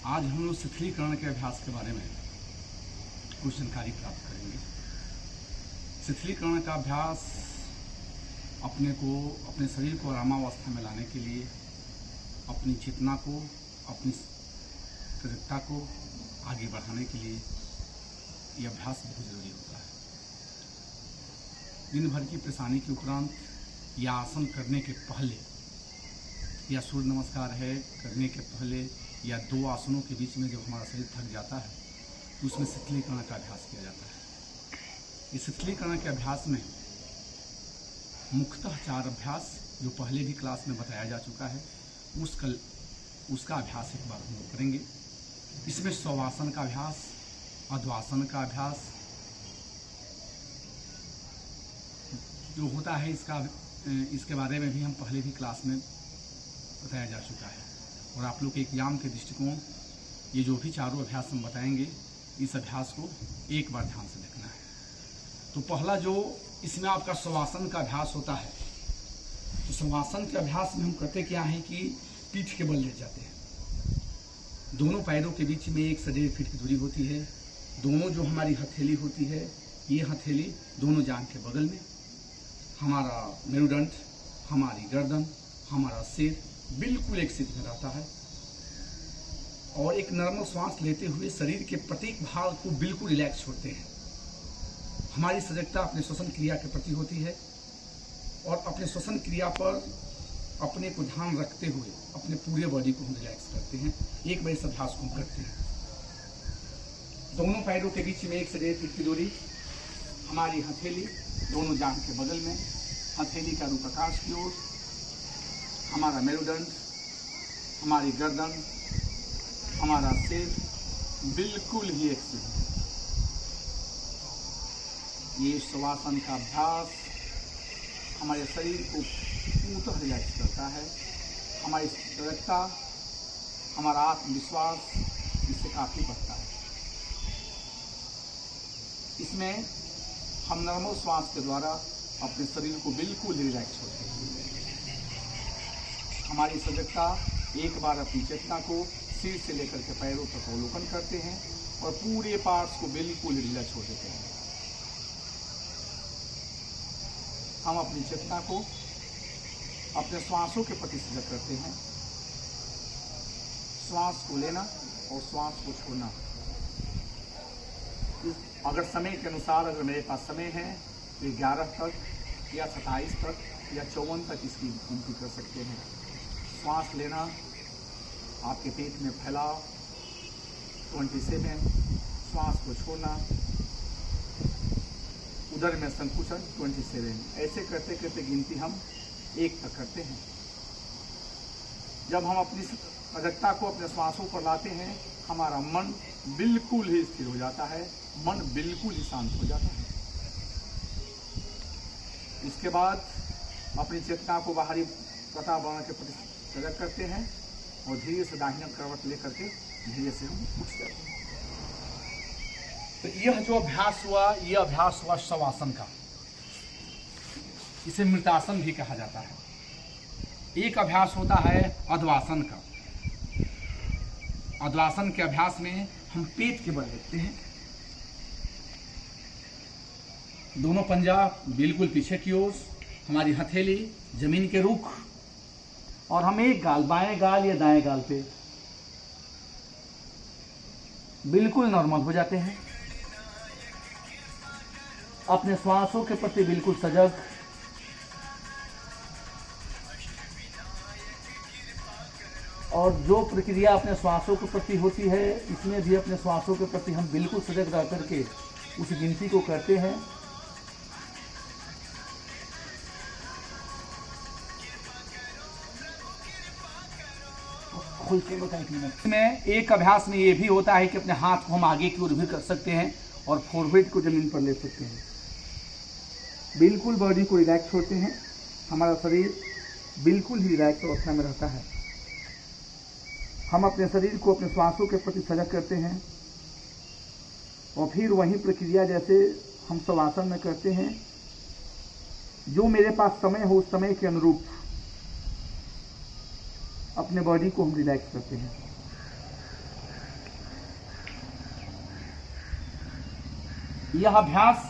आज हम लोग शिथिलीकरण के अभ्यास के बारे में कुछ जानकारी प्राप्त करेंगे। शिथिलीकरण का अभ्यास अपने शरीर को आरामावस्था में लाने के लिए, अपनी चेतना को, अपनी सजगता को आगे बढ़ाने के लिए यह अभ्यास बहुत जरूरी होता है। दिन भर की परेशानी के उपरांत या आसन करने के पहले या सूर्य नमस्कार है करने के पहले या दो आसनों के बीच में जब हमारा शरीर थक जाता है तो उसमें शिथिलीकरण का अभ्यास किया जाता है। इस शिथिलीकरण के अभ्यास में मुख्यतः 4 अभ्यास जो पहले भी क्लास में बताया जा चुका है उसका अभ्यास एक बार हम लोग करेंगे। इसमें शवासन का अभ्यास, अध्वासन का अभ्यास जो होता है इसके बारे में भी हम पहले भी क्लास में बताया जा चुका है। और आप लोग के एग्जाम के दृष्टिकोण ये जो भी चारों अभ्यास हम बताएंगे इस अभ्यास को एक बार ध्यान से देखना है। तो पहला जो इसमें आपका शवासन का अभ्यास होता है, तो शवासन के अभ्यास में हम करते क्या है कि पीठ के बल लेट जाते हैं। दोनों पैरों के बीच में 1 से 1.5 फीट की दूरी होती है। दोनों जो हमारी हथेली होती है, ये हथेली दोनों जांघ के बगल में, हमारा मेरुदंड, हमारी गर्दन, हमारा सिर बिल्कुल एक स्थिति में रहता है। और एक नॉर्मल श्वास लेते हुए शरीर के प्रत्येक भाग को बिल्कुल रिलैक्स छोड़ते हैं। हमारी सजगता अपने श्वसन क्रिया के प्रति होती है और अपने श्वसन क्रिया पर अपने को ध्यान रखते हुए अपने पूरे बॉडी को हम रिलैक्स करते हैं। एक बार इस अभ्यास को हम करते हैं। दोनों पैरों के बीच में 1 से 1.5 फीट की दूरी, हमारी हथेली दोनों जांघ के बगल में, हथेली का रुख आकाश की ओर, हमारा मेरुदंड, हमारी गर्दन, हमारा सिर बिल्कुल ही एक से ये शवासन का अभ्यास हमारे शरीर को पूर्ण रिलैक्स करता है। हमारी सजगता, हमारा आत्मविश्वास इससे काफ़ी बढ़ता है। इसमें हम नॉर्मल श्वास के द्वारा अपने शरीर को बिल्कुल रिलैक्स होते हैं। हमारी सजगता एक बार अपनी चेतना को सिर से लेकर के पैरों तक अवलोकन करते हैं और पूरे पार्ट्स को बिल्कुल रिलैक्स छोड़ देते हैं। हम अपनी चेतना को अपने श्वासों के प्रति सजग करते हैं। श्वास को लेना और श्वास को छोड़ना। अगर समय के अनुसार अगर मेरे पास समय है तो 11 तक या 27 तक या 54 तक इसकी गिनती कर सकते हैं। श्वास लेना, आपके पेट में फैलाव 27, श्वास को छोड़ना, उदर में संकुचन 27। ऐसे करते करते गिनती हम 1 तक करते हैं। जब हम अपनी सजगता को अपने श्वासों पर लाते हैं, हमारा मन बिल्कुल ही स्थिर हो जाता है, मन बिल्कुल ही शांत हो जाता है। इसके बाद अपनी चेतना को बाहरी वातावरण के प्रति सजग करते हैं और धीरे से दाहिना करवट लेकर के धीरे से हम उठ जाते हैं। तो यह जो अभ्यास हुआ, यह अभ्यास हुआ शवासन का। इसे मृतासन भी कहा जाता है। एक अभ्यास होता है अध्वासन का। अध्वासन के अभ्यास में हम पेट के बल रखते हैं, दोनों पंजा बिल्कुल पीछे की ओर, हमारी हथेली जमीन के रुख और हम एक गाल बाएं गाल या दाएं गाल पे बिल्कुल नॉर्मल हो जाते हैं। अपने श्वासों के प्रति बिल्कुल सजग, और जो प्रक्रिया अपने श्वासों के प्रति होती है इसमें भी अपने श्वासों के प्रति हम बिल्कुल सजग रह करके उस गिनती को करते हैं। में एक अभ्यास में ये भी होता है कि अपने हाथ को हम आगे की ओर भी कर सकते हैं और फोरहेड को जमीन पर ले सकते हैं। बिल्कुल बॉडी को रिलैक्स छोड़ते हैं, हमारा शरीर बिल्कुल ही रिलैक्स अवस्था में रहता है। हम अपने शरीर को अपने श्वासों के प्रति सजग करते हैं और फिर वही प्रक्रिया जैसे हम शवासन में करते हैं। जो मेरे पास समय हो उस समय के अनुरूप अपने बॉडी को हम रिलैक्स करते हैं। यह अभ्यास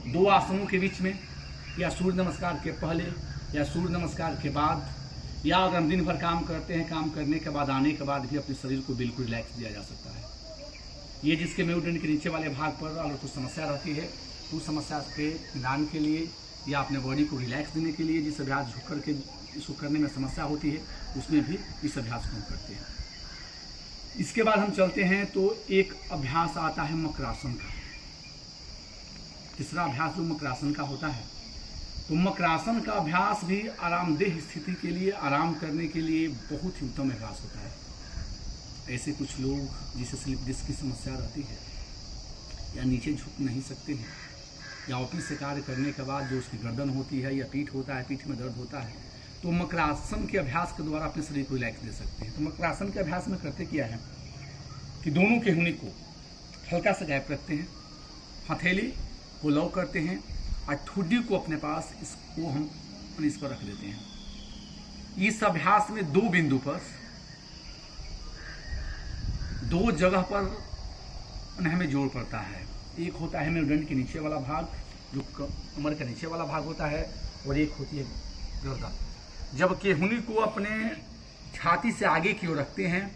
2 आसनों के बीच में, या सूर्य नमस्कार के पहले या सूर्य नमस्कार के बाद, या अगर हम दिन भर काम करते हैं, काम करने के बाद आने के बाद भी अपने शरीर को बिल्कुल रिलैक्स दिया जा सकता है। ये जिसके मेरुदंड के नीचे वाले भाग पर अगर कुछ समस्या रहती है तो उस समस्या के निदान के लिए या अपने बॉडी को रिलैक्स देने के लिए जिस अभ्यास झुक करके इसको करने में समस्या होती है उसमें भी इस अभ्यास को हम करते हैं। इसके बाद हम चलते हैं तो एक अभ्यास आता है मकरासन का। तीसरा अभ्यास जो मकरासन का होता है, तो मकरासन का अभ्यास भी आरामदेह स्थिति के लिए, आराम करने के लिए बहुत ही उत्तम अभ्यास होता है। ऐसे कुछ लोग जिसे स्लिप डिस्क की समस्या रहती है या नीचे झुक नहीं सकते हैं, या ऑफिस से कार्य करने के बाद जो उसकी गर्दन होती है या पीठ होता है, पीठ में दर्द होता है, तो मकरासन के अभ्यास के द्वारा अपने शरीर को रिलैक्स दे सकते हैं। तो मकरासन के अभ्यास में करते क्या है कि दोनों के हुनी को हल्का सा गैप रखते हैं, हथेली को लॉक करते हैं और ठुड्डी को अपने पास इसको हम इस पर रख देते हैं। इस अभ्यास में 2 बिंदु पर, 2 जगह पर हमें जोर पड़ता है। एक होता है मेरुदंड के नीचे वाला भाग जो कमर का नीचे वाला भाग होता है, और एक होती है गर्दन। जब केहुनी को अपने छाती से आगे की ओर रखते हैं,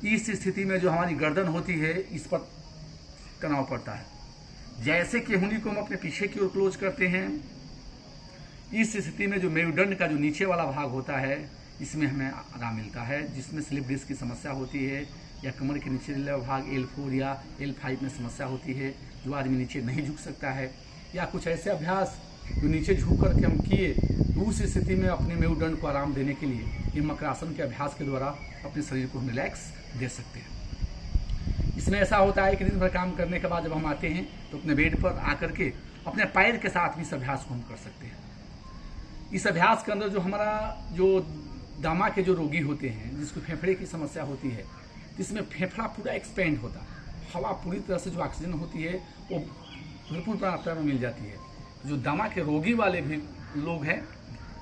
इस स्थिति में जो हमारी गर्दन होती है इस पर तनाव पड़ता है। जैसे केहुनी को हम अपने पीछे की ओर क्लोज करते हैं, इस स्थिति में जो मेरुदंड का जो नीचे वाला भाग होता है इसमें हमें आराम मिलता है। जिसमें स्लिप डिस्क की समस्या होती है या कमर के नीचे वाला भाग L4 या L5 में समस्या होती है, जो आदमी नीचे नहीं झुक सकता है, या कुछ ऐसे अभ्यास जो नीचे झुक करके हम किए, तो उस स्थिति में अपने मेरुदंड को आराम देने के लिए ये मकरासन के अभ्यास के द्वारा अपने शरीर को हम रिलैक्स दे सकते हैं। इसमें ऐसा होता है कि दिन भर काम करने के बाद जब हम आते हैं तो अपने बेड पर आकर के अपने पैर के साथ भी इस अभ्यास को हम कर सकते हैं। इस अभ्यास के अंदर जो हमारा जो दमा के जो रोगी होते हैं, जिसको फेफड़े की समस्या होती है, इसमें फेफड़ा पूरा एक्सपेंड होता है, हवा पूरी तरह से जो ऑक्सीजन होती है वो भरपूर मात्रा में मिल जाती है। जो दमा के रोगी वाले भी लोग हैं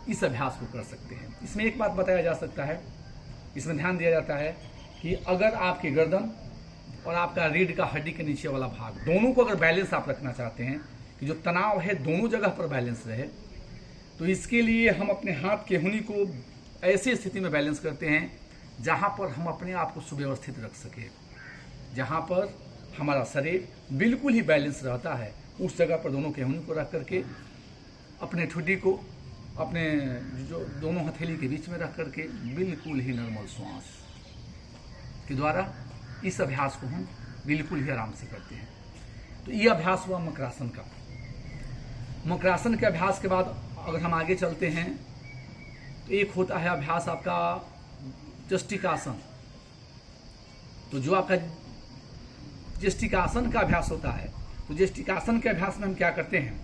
इस अभ्यास को कर सकते हैं। इसमें एक बात बताया जा सकता है, इसमें ध्यान दिया जाता है कि अगर आपकी गर्दन और आपका रीढ़ का हड्डी के नीचे वाला भाग दोनों को अगर बैलेंस आप रखना चाहते हैं कि जो तनाव है दोनों जगह पर बैलेंस रहे, तो इसके लिए हम अपने हाथ के हुनी को ऐसी स्थिति में बैलेंस करते हैं जहां पर हम अपने आप को सुव्यवस्थित रख सके, जहां पर हमारा शरीर बिल्कुल ही बैलेंस रहता है, उस जगह पर दोनों के हुनी को रख करके अपने ठुड्डी को अपने जो दोनों हथेली के बीच में रख करके बिल्कुल ही नॉर्मल श्वास के द्वारा इस अभ्यास को हम बिल्कुल ही आराम से करते हैं। तो ये अभ्यास हुआ मकरासन का। मकरासन के अभ्यास के बाद अगर हम आगे चलते हैं तो एक होता है अभ्यास आपका जस्टिकासन। तो जो आपका जस्टिकासन का अभ्यास होता है, तो जस्टिकासन के अभ्यास में हम क्या करते हैं,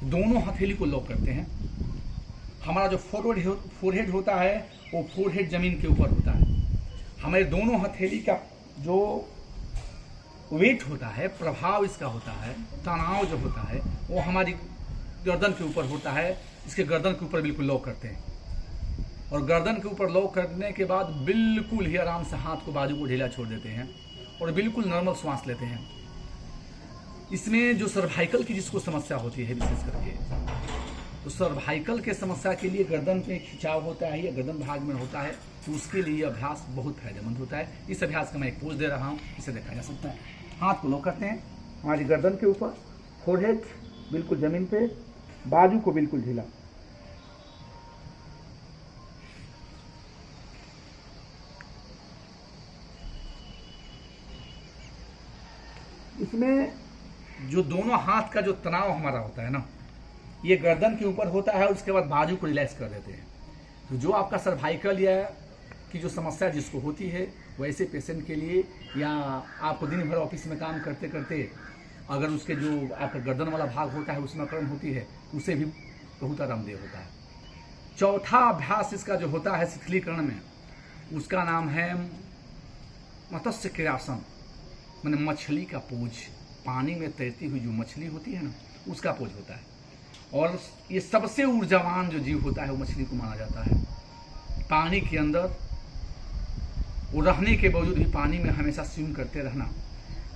दोनों हथेली को लॉक करते हैं। हमारा जो फोरहेड होता है वो फोरहेड जमीन के ऊपर होता है। हमारे दोनों हथेली का जो वेट होता है, प्रभाव इसका होता है, तनाव जो होता है वो हमारी गर्दन के ऊपर होता है। इसके गर्दन के ऊपर बिल्कुल लॉक करते हैं, और गर्दन के ऊपर लॉक करने के बाद बिल्कुल ही आराम से हाथ को बाजू को ढीला छोड़ देते हैं और बिल्कुल नॉर्मल श्वास लेते हैं। इसमें जो सर्वाइकल की जिसको समस्या होती है विशेष करके, तो सर्वाइकल के समस्या के लिए गर्दन में खिंचाव होता है या गर्दन भाग में होता है, तो उसके लिए अभ्यास बहुत फायदेमंद होता है। इस अभ्यास का मैं एक पोज दे रहा हूँ, इसे देखा जा सकता है। हाथ को लॉक करते हैं हमारी गर्दन के ऊपर, फोरहेड बिल्कुल जमीन पे, बाजू को बिल्कुल ढीला। इसमें जो दोनों हाथ का जो तनाव हमारा होता है ना, ये गर्दन के ऊपर होता है और उसके बाद बाजू को रिलैक्स कर देते हैं। तो जो आपका सर्वाइकल या की जो समस्या जिसको होती है, वैसे पेशेंट के लिए, या आपको दिन भर ऑफिस में काम करते करते अगर उसके जो आपका गर्दन वाला भाग होता है उसमें अकड़न होती है, उसे भी बहुत आरामदेह होता है। चौथा अभ्यास इसका जो होता है शिथिलीकरण में, उसका नाम है मत्स्य क्रियासन, मैंने मछली का पोज। पानी में तैरती हुई जो मछली होती है ना, उसका पोज होता है। और ये सबसे ऊर्जावान जो जीव होता है वो मछली को माना जाता है। पानी के अंदर वो रहने के बावजूद भी पानी में हमेशा स्विम करते रहना,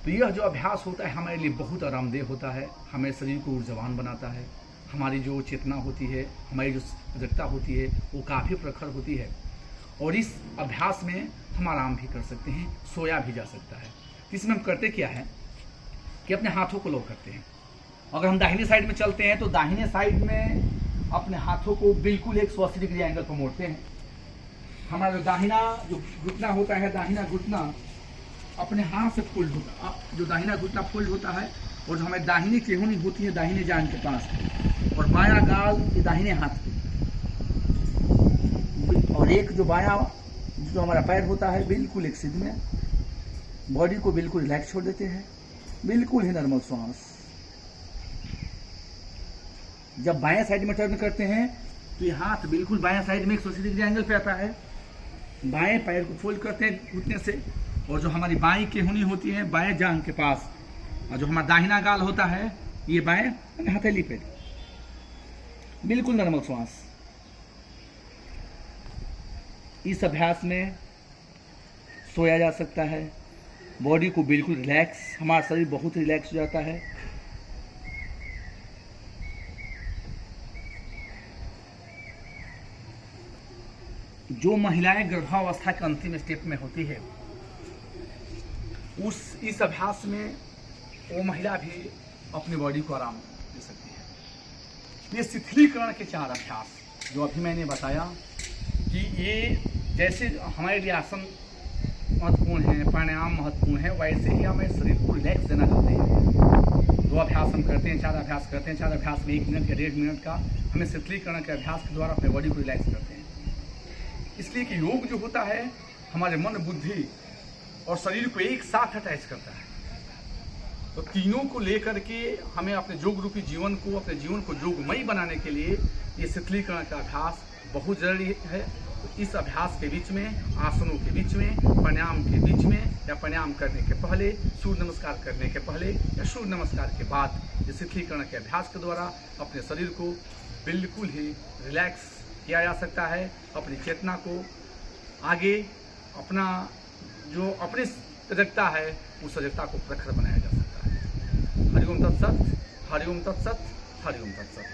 तो तो यह जो अभ्यास होता है हमारे लिए बहुत आरामदेह होता है, हमें शरीर को ऊर्जावान बनाता है, हमारी जो चेतना होती है, हमारी जो सजगता होती है वो काफ़ी प्रखर होती है। और इस अभ्यास में हम आराम भी कर सकते हैं, सोया भी जा सकता है। तो इसमें हम करते क्या है कि अपने हाथों को लॉक करते हैं। अगर हम दाहिने साइड में चलते हैं तो दाहिने साइड में अपने हाथों को बिल्कुल 180 डिग्री एंगल पर मोड़ते हैं। हमारा जो दाहिना जो घुटना होता है, दाहिना घुटना अपने हाथ से फोल्ड होता है, जो दाहिना घुटना फोल्ड होता है, और जो हमारी दाहिनी केहूनी होती है दाहिने जांघ के पास, और बायां गाल ये दाहिने हाथ पे, और एक जो बायां जो हमारा पैर होता है बिल्कुल एक सीध में, बॉडी को बिल्कुल रिलैक्स छोड़ देते हैं, बिल्कुल ही नॉर्मल सांस। जब बाएं साइड में टर्न करते हैं तो ये हाथ बिल्कुल बाएं साइड में 180 डिग्री एंगल पे आता है। बाएं पैर को फोल्ड करते हैं घुटने से, और जो हमारी बाईं केहूनी होती है बाएं जांघ के पास, और जो हमारा दाहिना गाल होता है ये बाएं हथेली पे, बिल्कुल नॉर्मल सांस। इस अभ्यास में सोया जा सकता है, बॉडी को बिल्कुल रिलैक्स, हमारा शरीर बहुत रिलैक्स हो जाता है। जो महिलाएं गर्भावस्था के अंतिम स्टेप में होती है इस अभ्यास में वो महिला भी अपनी बॉडी को आराम दे सकती है। ये शिथिलीकरण के 4 अभ्यास जो अभी मैंने बताया कि ये जैसे हमारे लिए आसन महत्वपूर्ण है, प्राणायाम महत्वपूर्ण है, वैसे ही हमें शरीर को रिलैक्स देना चाहते हैं। 2 अभ्यास हम करते हैं, 4 अभ्यास करते हैं। 4 अभ्यास में 1 मिनट या 1.5 मिनट का हमें शिथिलीकरण के अभ्यास के द्वारा अपने बॉडी को रिलैक्स करते हैं। इसलिए कि योग जो होता है हमारे मन, बुद्धि और शरीर को एक साथ अटैच करता है। तो तीनों को लेकर के हमें अपने योग रूपी जीवन को, अपने जीवन को योगमयी बनाने के लिए ये शिथिलीकरण का अभ्यास बहुत जरूरी है। तो इस अभ्यास के बीच में, आसनों के बीच में, प्राणायाम के बीच में, या प्राणायाम करने के पहले, सूर्य नमस्कार करने के पहले या सूर्य नमस्कार के बाद, ये शिथिलीकरण के अभ्यास के द्वारा अपने शरीर को बिल्कुल ही रिलैक्स किया जा सकता है। अपनी चेतना को आगे, अपना जो अपनी सजगता है उस सजगता को प्रखर बनाया जा सकता है। हरिओम तत्सत, हरिओम तत्सत, हरिओम तत्सत।